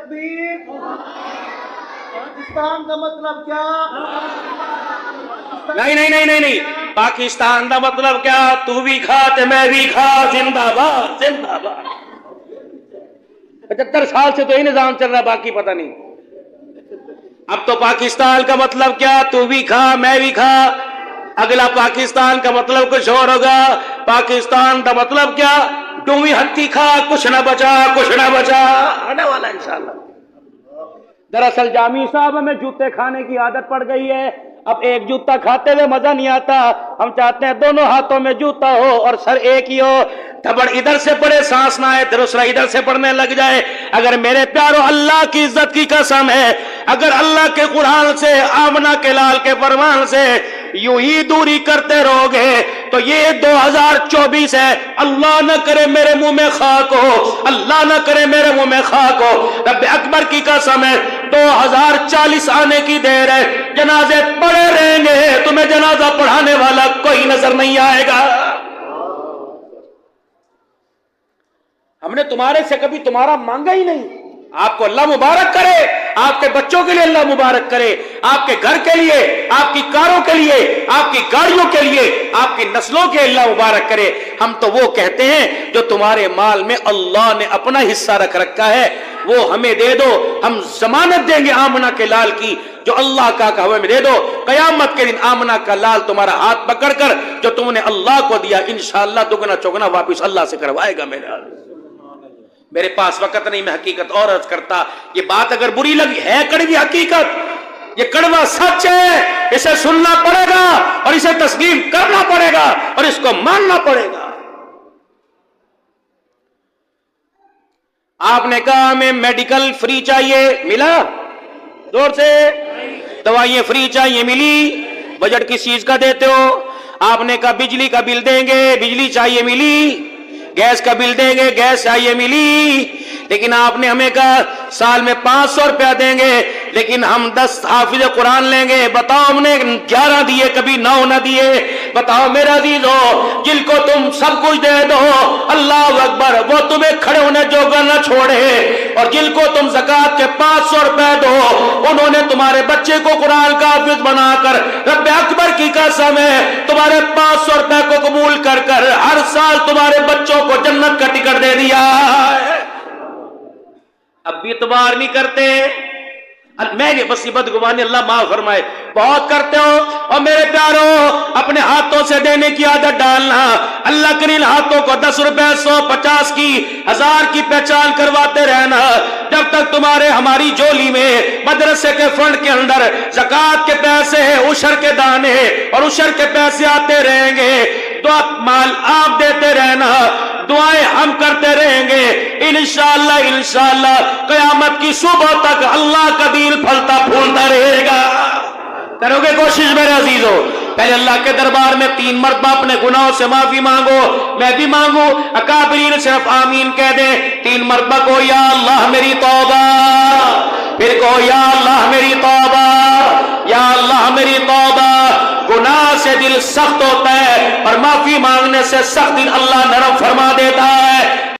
تکبیر. پاکستان کا مطلب کیا؟ نہیں پاکستان کا مطلب کیا؟ تو بھی کھا تے میں بھی کھا. زندہ باد زندہ باد. 75 سال سے تو یہ نظام چل رہا ہے، باقی پتہ نہیں. اب تو پاکستان کا مطلب کیا؟ تو بھی کھا میں بھی کھا. اگلا پاکستان کا مطلب کچھ اور ہوگا. پاکستان کا مطلب کیا؟ تو بھی ہتھی کھا، کچھ نہ بچا کچھ نہ بچا. آنے والا انشاءاللہ. دراصل جامی صاحب ہمیں جوتے کھانے کی عادت پڑ گئی ہے. اب ایک جوتا کھاتے ہوئے مزہ نہیں آتا. ہم چاہتے ہیں دونوں ہاتھوں میں جوتا ہو اور سر ایک ہی ہو. تھپڑ ادھر سے پڑے سانس نہ آئے، دوسرا ادھر سے پڑنے لگ جائے. اگر میرے پیارو اللہ کی عزت کی قسم ہے، اگر اللہ کے قرآن سے، آمنہ کے لال کے فرمان سے یوں ہی دوری کرتے رہو گے تو یہ 2024 ہے. اللہ نہ کرے میرے منہ میں خاک ہو، اللہ نہ کرے میرے منہ میں خاک ہو. رب اکبر کی قسم ہے 2040 آنے کی دیر ہے. جنازے پڑے رہیں گے، تمہیں جنازہ پڑھانے والا کوئی نظر نہیں آئے گا. ہم نے تمہارے سے کبھی تمہارا مانگا ہی نہیں. آپ کو اللہ مبارک کرے، آپ کے بچوں کے لیے اللہ مبارک کرے، آپ کے گھر کے لیے، آپ کی کاروں کے لیے، آپ کی گاڑیوں کے لیے، آپ کی نسلوں کے اللہ مبارک کرے. ہم تو وہ کہتے ہیں جو تمہارے مال میں اللہ نے اپنا حصہ رکھ رکھا ہے وہ ہمیں دے دو. ہم ضمانت دیں گے آمنہ کے لال کی، جو اللہ کا ہمیں دے دو. قیامت کے دن آمنہ کا لال تمہارا ہاتھ پکڑ کر جو تم نے اللہ کو دیا انشاءاللہ دگنا چوگنا واپس اللہ سے کروائے گا. میرے پاس وقت نہیں، میں حقیقت اور عرض کرتا. یہ بات اگر بری لگی ہے کڑوی حقیقت، یہ کڑوا سچ ہے، اسے سننا پڑے گا اور اسے تسلیم کرنا پڑے گا اور اس کو ماننا پڑے گا. آپ نے کہا ہمیں میڈیکل فری چاہیے، ملا؟ زور سے. دوائیں فری چاہیے، ملی؟ بجٹ کس چیز کا دیتے ہو؟ آپ نے کہا بجلی کا بل دیں گے، بجلی چاہیے، ملی؟ گیس کا بل دیں گے، گیس چاہیے، ملی؟ لیکن آپ نے ہمیں کہا سال میں 500 روپیہ دیں گے لیکن ہم 10 حافظ قرآن لیں گے. بتاؤ ہم نے 11 دیے، کبھی 9 نہ دیے. بتاؤ میرا عزیزو، جن کو تم سب کچھ دے دو اللہ اکبر وہ تمہیں کھڑے ہونے جوگا نہ چھوڑے. اور جن کو تم زکوٰۃ کے 500 روپے دو انہوں نے تمہارے بچے کو قرآن کا حافظ بنا کر رب اکبر کی قسم ہے تمہارے 500 روپے کو قبول کر کر ہر سال تمہارے بچوں کو جنت کا ٹکٹ دے دیا. اب بھی اعتبار نہیں کرتے. میں نے بس یہ بدگمانی اللہ معاف فرمائے بہت کرتے ہو. اور میرے پیارو اپنے ہاتھوں سے دینے کی عادت ڈالنا. اللہ کے ان ہاتھوں کو 10 روپے 100 50 کی 1000 کی پہچان کرواتے رہنا. جب تک تمہارے ہماری جولی میں مدرسے کے فنڈ کے اندر زکوٰۃ کے پیسے، عشر کے دانے اور عشر کے پیسے آتے رہیں گے، دعا مال آپ دیتے رہنا، دعائیں ہم کرتے رہیں گے. انشاءاللہ قیامت کی صبح تک اللہ کا دین پھلتا پھولتا رہے گا. کرو گے کوشش میرے عزیزو؟ پہلے اللہ کے دربار میں 3 مرتبہ اپنے گناہوں سے معافی مانگو. میں بھی مانگوں، اکابرین صرف آمین کہہ دیں. 3 مرتبہ کو یا اللہ میری توبہ، پھر کو یا اللہ میری توبہ، یا اللہ میری توبہ. گناہ سے دل سخت ہوتا ہے اور معافی مانگنے سے سخت دل اللہ نرم فرما دیتا ہے.